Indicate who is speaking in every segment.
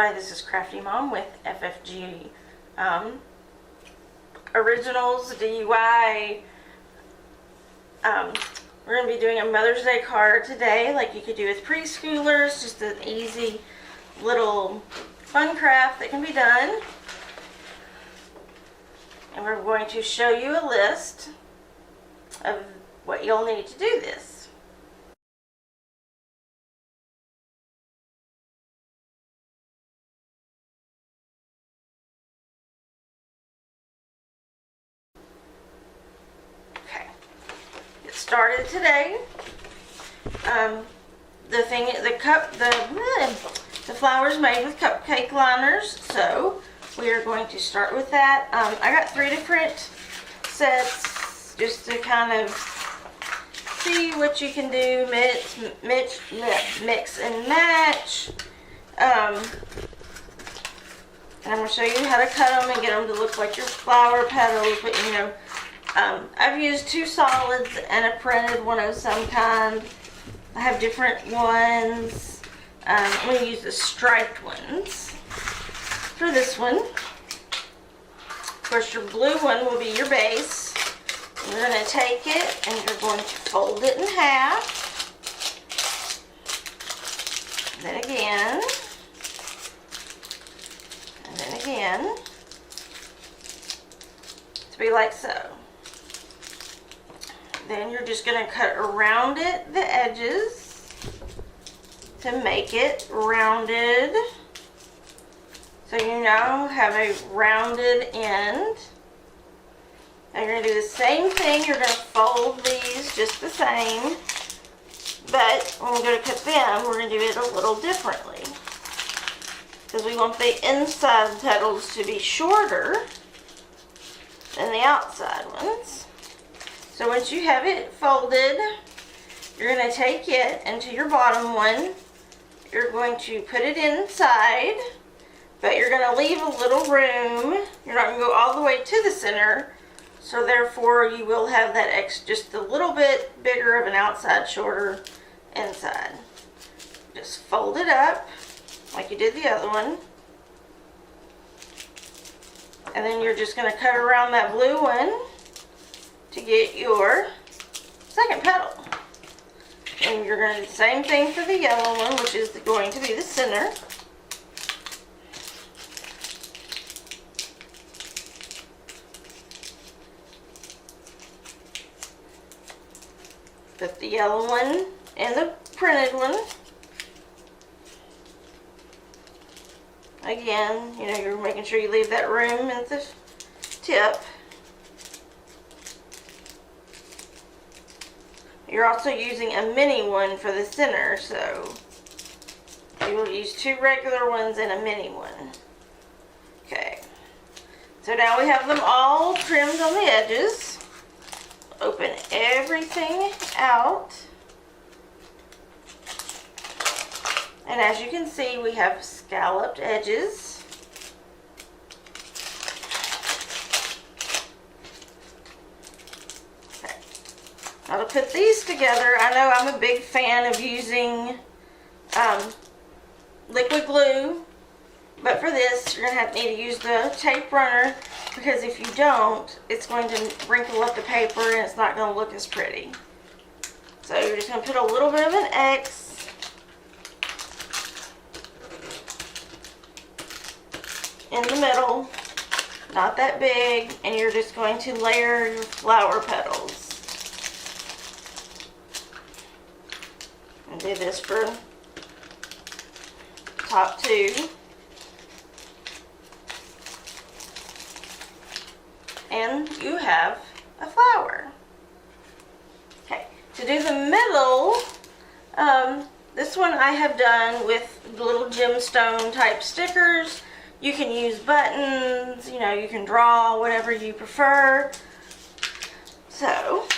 Speaker 1: everybody, this is Crafty Mom with FFG Originals DIY. We're going to be doing a Mother's Day card today, like you could do with preschoolers, just an easy little fun craft that can be done. And we're going to show you a list of what you'll need to do this. Started today. The flowers made with cupcake liners, so we are going to start with that. I got 3 different sets just to kind of see what you can do, mix and match. And I'm going to show you how to cut them and get them to look like your flower petals, but you know, I've used 2 solids and a printed one of some kind. I have different ones. I'm going to use the striped ones for this one. Of course, your blue one will be your base. You're going to take it and you're going to fold it in half. And then again. And then again. To be like so. Then you're just going to cut around it, the edges, to make it rounded. So you now have a rounded end. And you're going to do the same thing. You're going to fold these just the same. But when we go to cut them, we're going to do it a little differently. Because we want the inside petals to be shorter than the outside ones. So once you have it folded, you're going to take it into your bottom one. You're going to put it inside, but you're going to leave a little room. You're not going to go all the way to the center, so therefore you will have that just a little bit bigger of an outside, shorter inside. Just fold it up like you did the other one. And then you're just going to cut around that blue one to get your second petal. And you're going to do the same thing for the yellow one, which is going to be the center. Put the yellow one and the printed one. Again, you know, you're making sure you leave that room at the tip. You're also using a mini one for the center, so you will use 2 regular ones and a mini one. Okay, so now we have them all trimmed on the edges. Open everything out. And as you can see, we have scalloped edges. Now to put these together, I know I'm a big fan of using liquid glue, but for this you're going to need to use the tape runner, because if you don't, it's going to wrinkle up the paper and it's not going to look as pretty. So you're just going to put a little bit of an X in the middle, not that big, and you're just going to layer your flower petals. And do this for top 2. And you have a flower. Okay, to do the middle, this one I have done with little gemstone type stickers. You can use buttons, you know, you can draw, whatever you prefer. So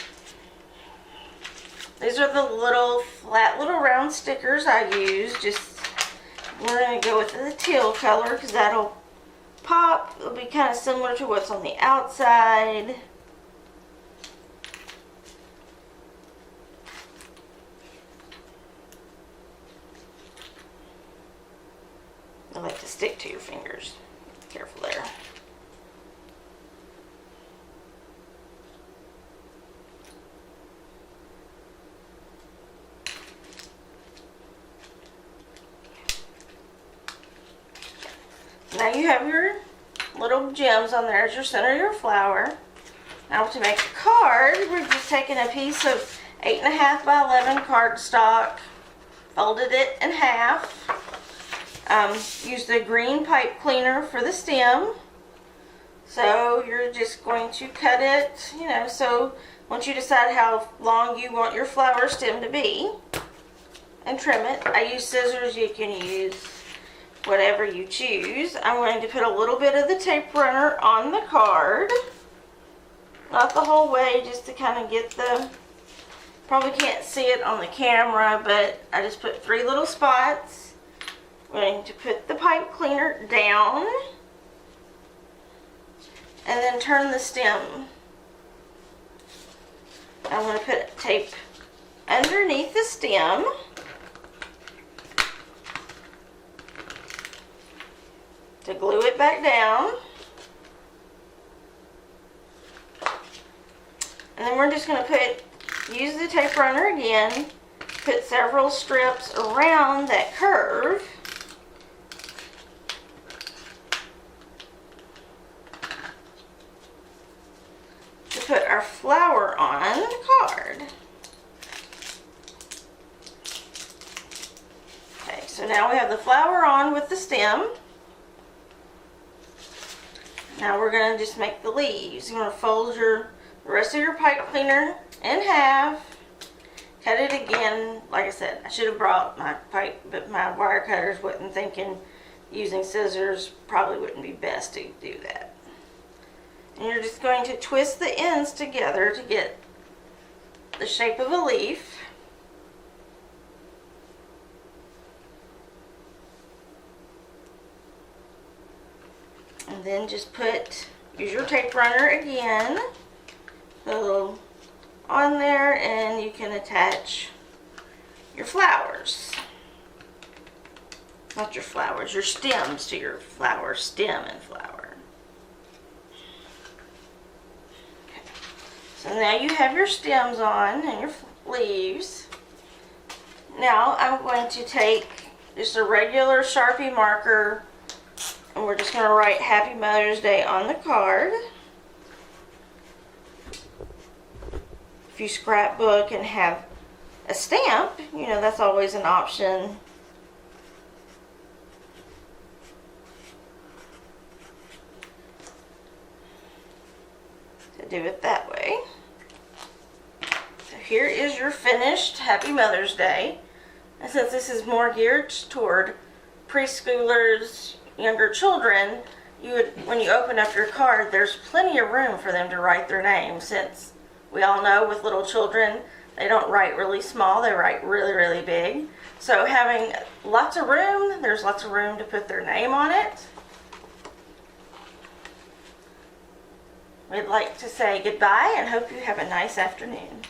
Speaker 1: these are the little flat little round stickers I use. We're going to go with the teal color because that'll pop. It'll be kind of similar to what's on the outside. I like to stick to your fingers. Careful there. Now you have your little gems on there as your center of your flower. Now to make a card, we're just taking a piece of 8.5 by 11 cardstock, folded it in half. Use the green pipe cleaner for the stem. So you're just going to cut it, so once you decide how long you want your flower stem to be, and trim it. I use scissors, you can use whatever you choose. I'm going to put a little bit of the tape runner on the card. Not the whole way, just to kind of get the, probably can't see it on the camera, but I just put 3 little spots. I'm going to put the pipe cleaner down and then turn the stem. I'm going to put tape underneath the stem. To glue it back down. And then we're just going to use the tape runner again, put several strips around that curve. To put our flower on the card. Okay, so now we have the flower on with the stem. Now we're going to just make the leaves. You're going to fold the rest of your pipe cleaner in half. Cut it again. Like I said, I should have brought my pipe, but my wire cutters wasn't thinking using scissors probably wouldn't be best to do that. And you're just going to twist the ends together to get the shape of a leaf. And then just use your tape runner again, put a little on there, and you can attach your flowers. Not your flowers, your stems to your flower, stem and flower. Okay. So now you have your stems on and your leaves. Now I'm going to take just a regular Sharpie marker, and we're just going to write Happy Mother's Day on the card. If you scrapbook and have a stamp, that's always an option. To do it that way. So here is your finished Happy Mother's Day. And since this is more geared toward preschoolers, younger children, when you open up your card, there's plenty of room for them to write their name, since we all know with little children, they don't write really small, they write really, really big. So having lots of room, there's lots of room to put their name on it. We'd like to say goodbye and hope you have a nice afternoon.